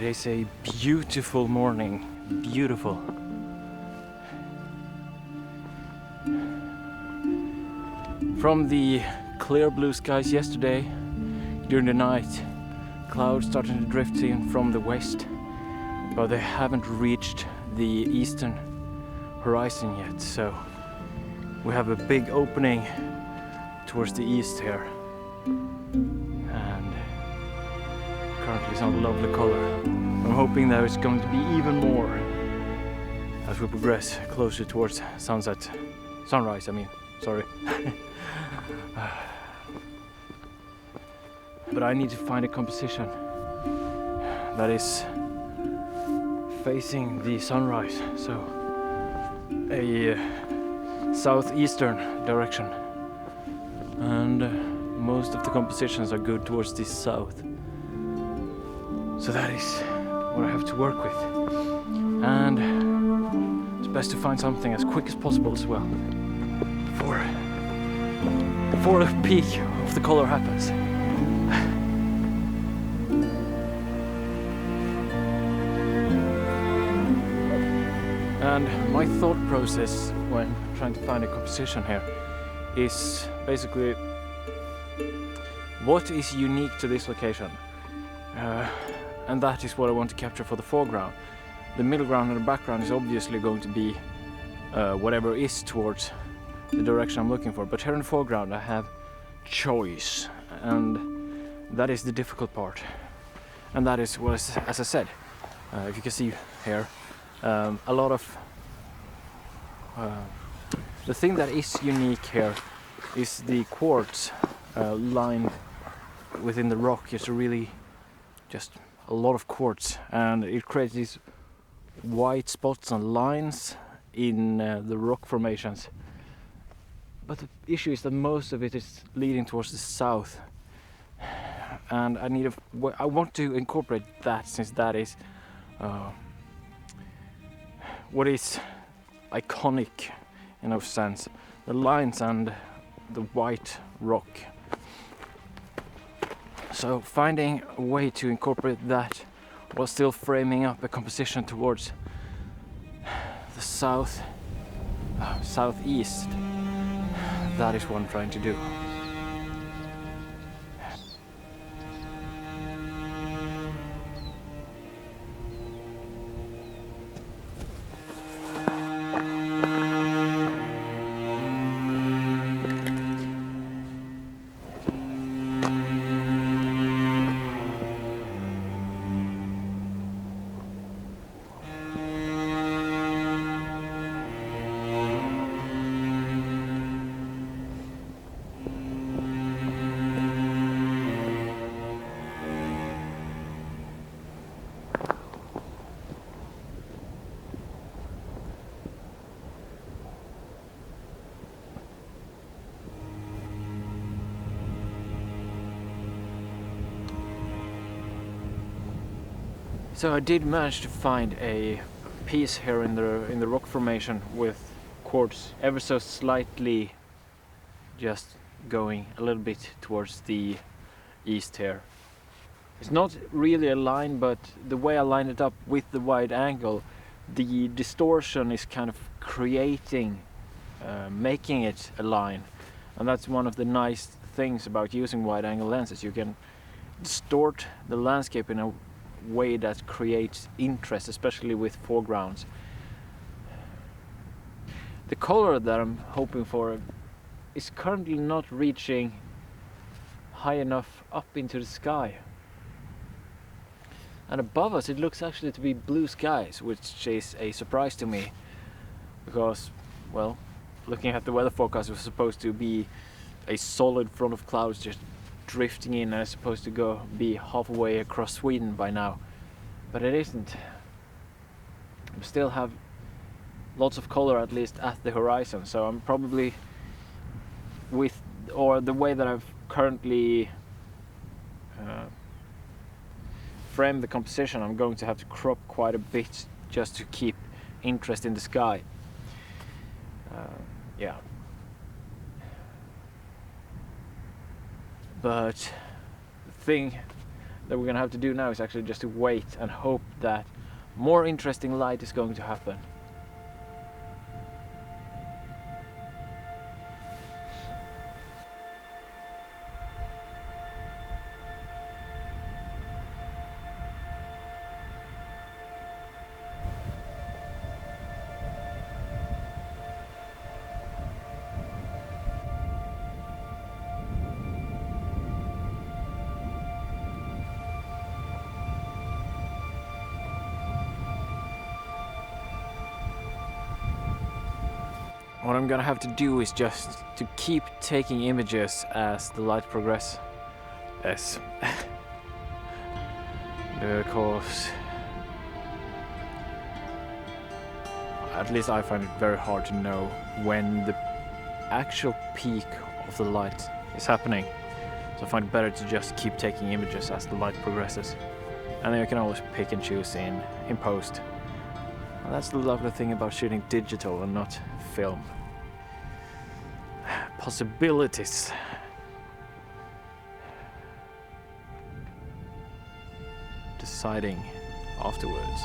is a beautiful morning, beautiful. From the clear blue skies yesterday, during the night, clouds started to drift in from the west, but they haven't reached the eastern horizon yet, so we have a big opening towards the east here, and currently it's on a lovely color. I'm hoping that it's going to be even more as we progress closer towards sunrise, I mean, sorry. But I need to find a composition that is facing the sunrise, so a southeastern direction, and most of the compositions are good towards the south, so that is what I have to work with, and it's best to find something as quick as possible as well before the peak of the color happens. And my thought process when trying to find a composition here is basically what is unique to this location, and that is what I want to capture for the foreground. The middle ground and the background is obviously going to be whatever is towards the direction I'm looking for, but here in the foreground I have choice, and that is the difficult part, and that is what, as I said, if you can see here, a lot of the thing that is unique here is the quartz line within the rock. It's really just a lot of quartz, and it creates these white spots and lines in the rock formations. But the issue is that most of it is leading towards the south, and I want to incorporate that, since that is what is iconic in a sense, the lines and the white rock. So finding a way to incorporate that while still framing up a composition towards the southeast, that is what I'm trying to do. So I did manage to find a piece here in the rock formation with quartz ever so slightly just going a little bit towards the east here. It's not really a line, but the way I line it up with the wide angle, the distortion is kind of creating, making it a line. And that's one of the nice things about using wide angle lenses. You can distort the landscape in a way that creates interest, especially with foregrounds. The color that I'm hoping for is currently not reaching high enough up into the sky, and above us it looks actually to be blue skies, which is a surprise to me, because, well, looking at the weather forecast, it was supposed to be a solid front of clouds just drifting in, and it's supposed to be halfway across Sweden by now, but it isn't. We still have lots of color, at least at the horizon, so I'm probably the way that I've currently framed the composition, I'm going to have to crop quite a bit just to keep interest in the sky. Yeah. But the thing that we're gonna have to do now is actually just to wait and hope that more interesting light is going to happen. What I'm gonna have to do is just to keep taking images as the light progresses. Because at least I find it very hard to know when the actual peak of the light is happening. So I find it better to just keep taking images as the light progresses. And then you can always pick and choose in post. And that's the lovely thing about shooting digital and not film. Possibilities. Deciding afterwards.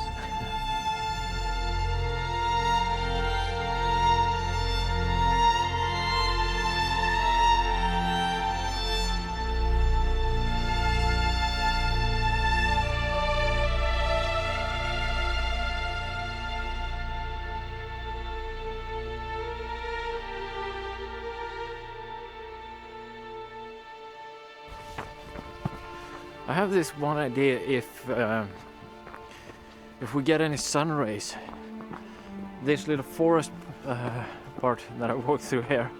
I have this one idea: if we get any sun rays, this little forest part that I walked through here,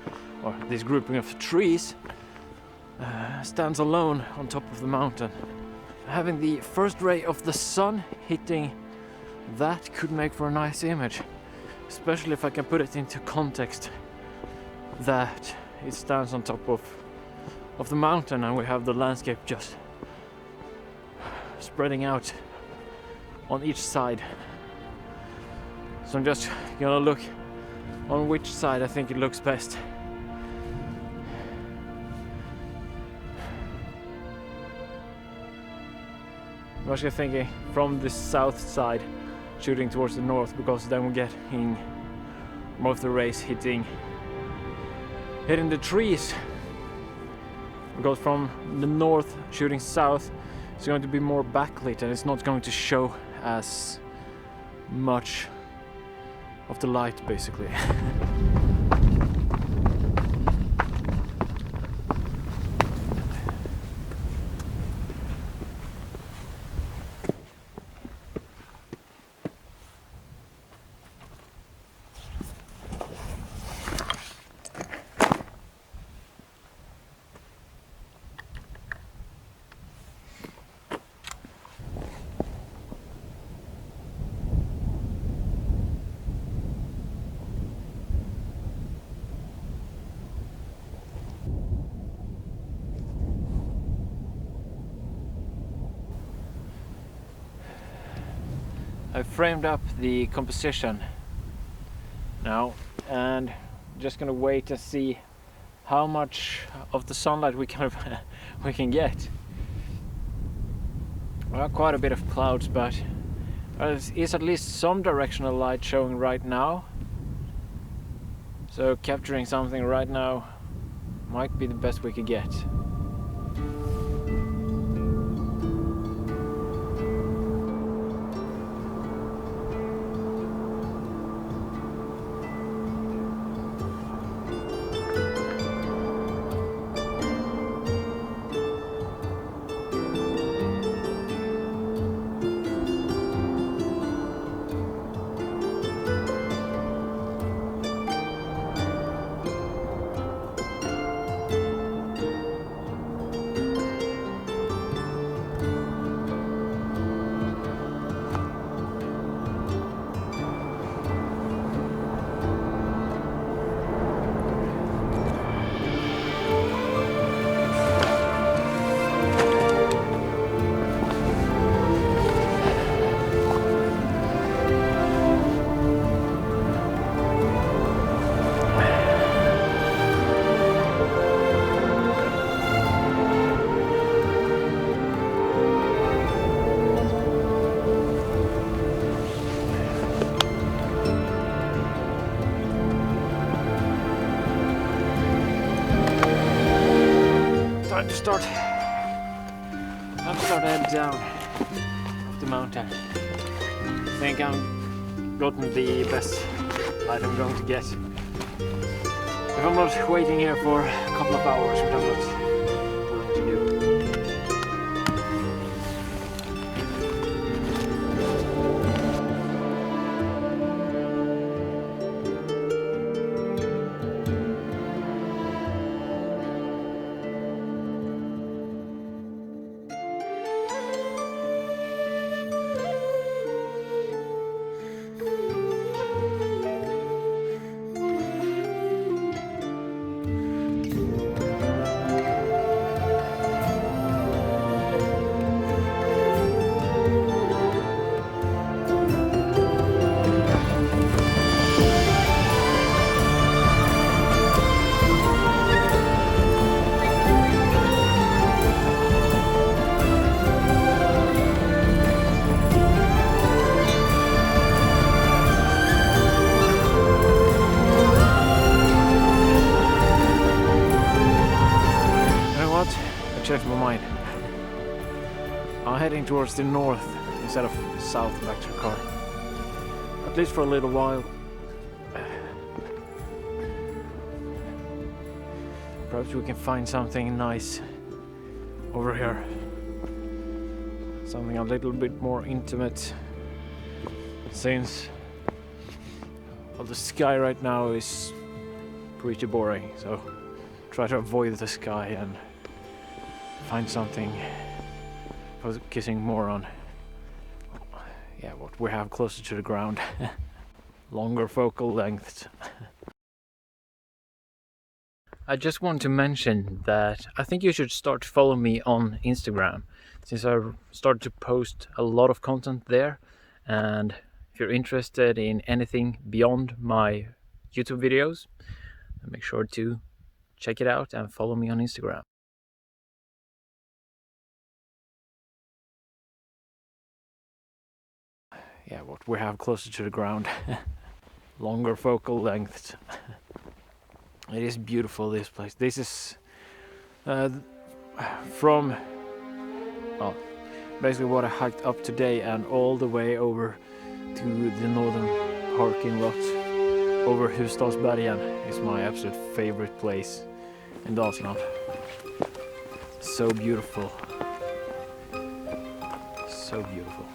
or this grouping of trees, stands alone on top of the mountain. Having the first ray of the sun hitting that could make for a nice image, especially if I can put it into context that it stands on top of the mountain and we have the landscape just spreading out on each side. So I'm just gonna look on which side I think it looks best. I'm actually thinking from the south side shooting towards the north, because then we're getting most of the rays hitting the trees. Because from the north shooting south, it's going to be more backlit and it's not going to show as much of the light, basically. I've framed up the composition now and just gonna wait and see how much of the sunlight we can get. Well, quite a bit of clouds, but there is at least some directional light showing right now. So capturing something right now might be the best we could get. to start heading down up the mountain. I think I'm gotten the best light I'm going to get. If I'm not waiting here for a couple of hours, which I'm not willing to do. Changed my mind. I'm heading towards the north instead of south back to the car. At least for a little while. Perhaps we can find something nice over here. Something a little bit more intimate. Since well, the sky right now is pretty boring, so try to avoid the sky and find something focusing more on what we have closer to the ground. Longer focal lengths. I just want to mention that I think you should start to follow me on Instagram, since I started to post a lot of content there, and if you're interested in anything beyond my YouTube videos, make sure to check it out and follow me on Instagram. What we have closer to the ground. Longer focal lengths. It is beautiful, this place. This is from basically what I hiked up today and all the way over to the northern parking lot over Husdalsbergen is my absolute favorite place in Dalsland. So beautiful. So beautiful.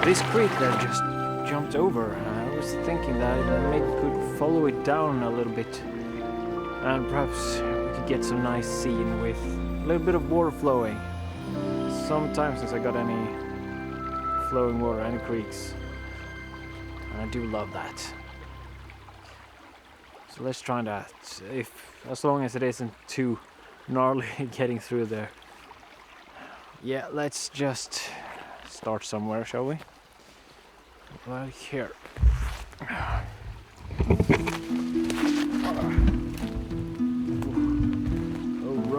This creek that I just jumped over, I was thinking that maybe we could follow it down a little bit and perhaps we could get some nice scene with a little bit of water flowing. Sometimes since I got any flowing water, any creeks, and I do love that. So let's try that, as long as it isn't too gnarly getting through there. Yeah, let's just start somewhere, shall we? Right here.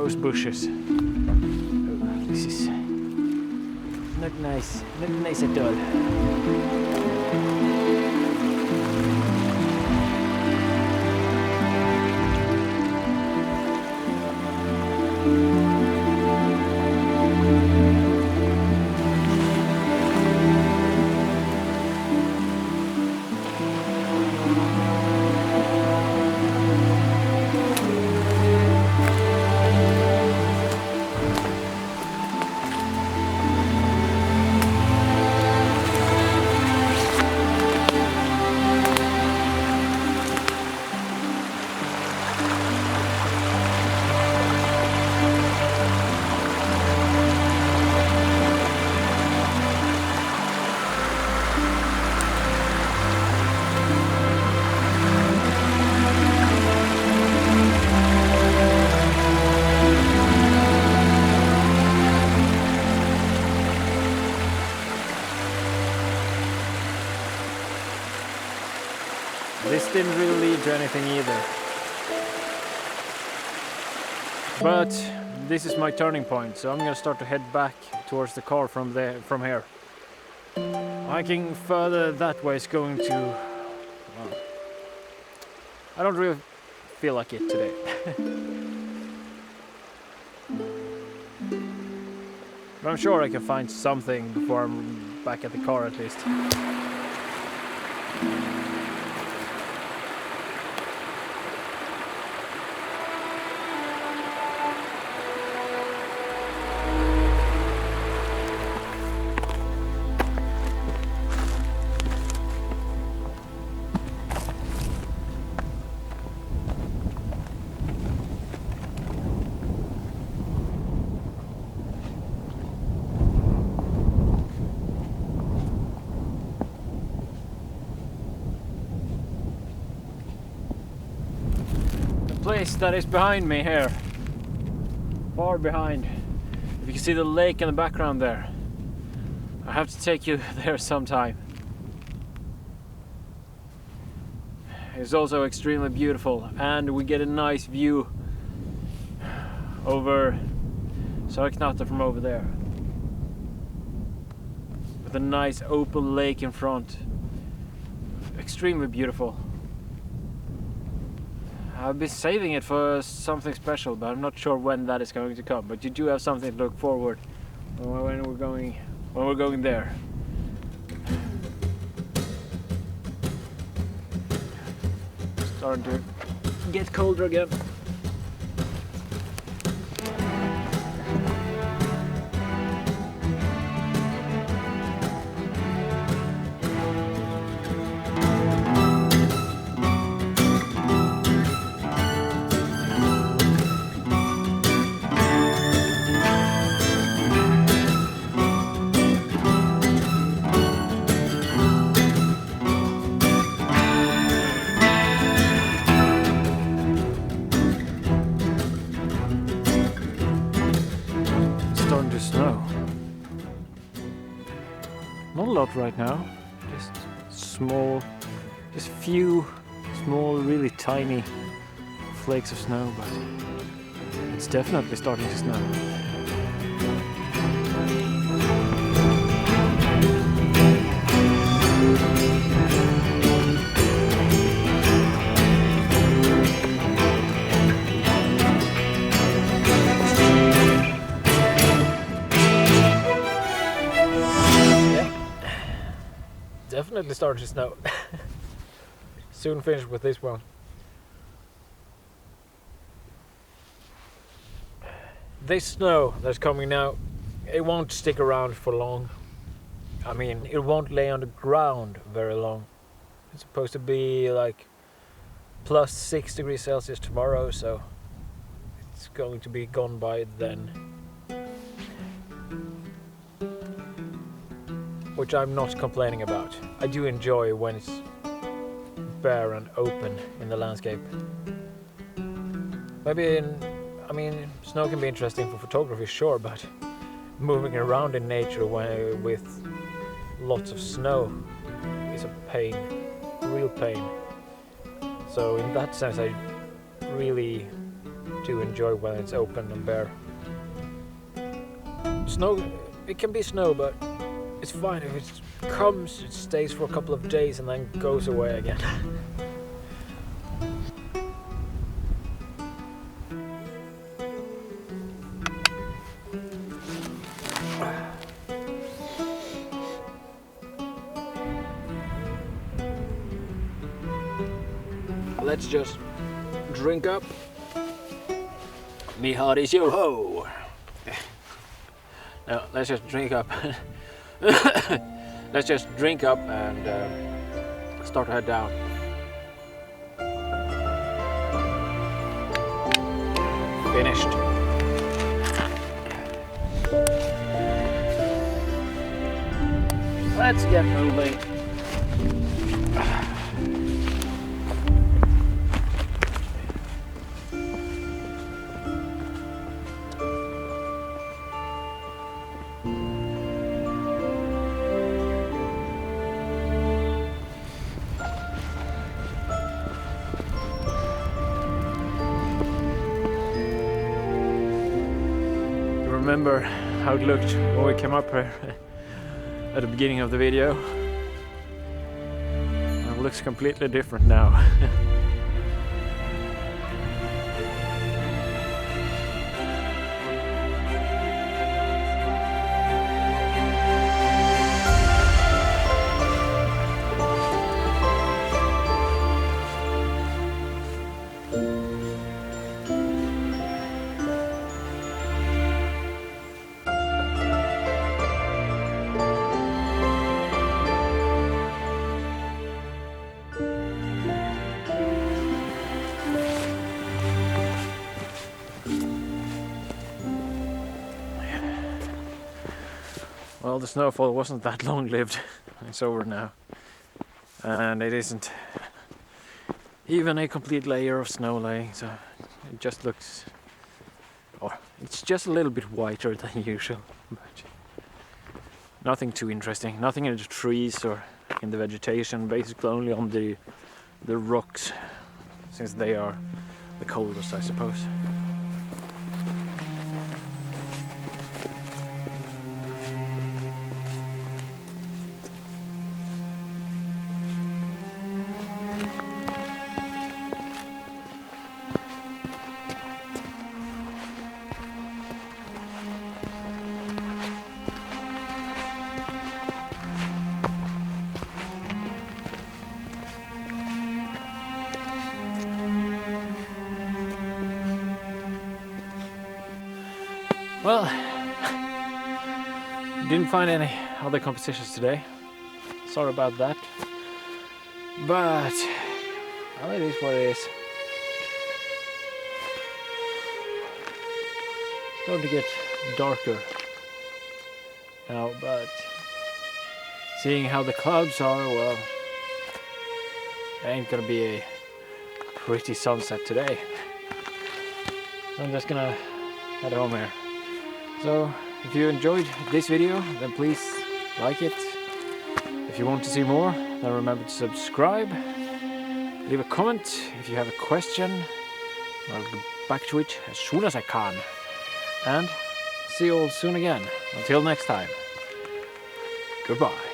rose bushes. Oh, this is not nice at all. This didn't really lead to anything either. But this is my turning point, so I'm gonna start to head back towards the car from here. Hiking further that way is going to... well, I don't really feel like it today. But I'm sure I can find something before I'm back at the car at least. Place that is behind me here, far behind. If you can see the lake in the background there, I have to take you there sometime. It's also extremely beautiful, and we get a nice view over Jorgenfelt from over there, with a nice open lake in front. Extremely beautiful. I've been saving it for something special, but I'm not sure when that is going to come. But you do have something to look forward when we're going there. Starting to get colder again. To snow. Not a lot right now, just few small, really tiny flakes of snow, but it's definitely starting to snow. Definitely started to snow. Soon finished with this one. This snow that's coming now, it won't stick around for long. I mean, it won't lay on the ground very long. It's supposed to be like plus 6 degrees Celsius tomorrow, so it's going to be gone by then. Which I'm not complaining about. I do enjoy when it's bare and open in the landscape. I mean, snow can be interesting for photography, sure, but moving around in nature with lots of snow is a pain, a real pain. So in that sense, I really to enjoy when it's open and bare. Snow, it can be snow, but it's fine. If it comes, it stays for a couple of days and then goes away again. Let's just drink up. Me heart is yo ho. No, let's just drink up. Let's just drink up and start to head down. Finished. Let's get moving. Remember how it looked when we came up here at the beginning of the video. It looks completely different now. Well, the snowfall wasn't that long-lived. It's over now. And it isn't even a complete layer of snow laying, so it just looks... or it's just a little bit whiter than usual. But nothing too interesting. Nothing in the trees or in the vegetation, basically only on the rocks, since they are the coldest, I suppose. Well, didn't find any other competitions today. Sorry about that. But, well, it is what it is. It's starting to get darker now, but seeing how the clouds are, well, it ain't gonna be a pretty sunset today. So I'm just gonna head home here. So, if you enjoyed this video, then please like it. If you want to see more, then remember to subscribe. Leave a comment if you have a question. I'll get back to it as soon as I can. And see you all soon again. Until next time. Goodbye.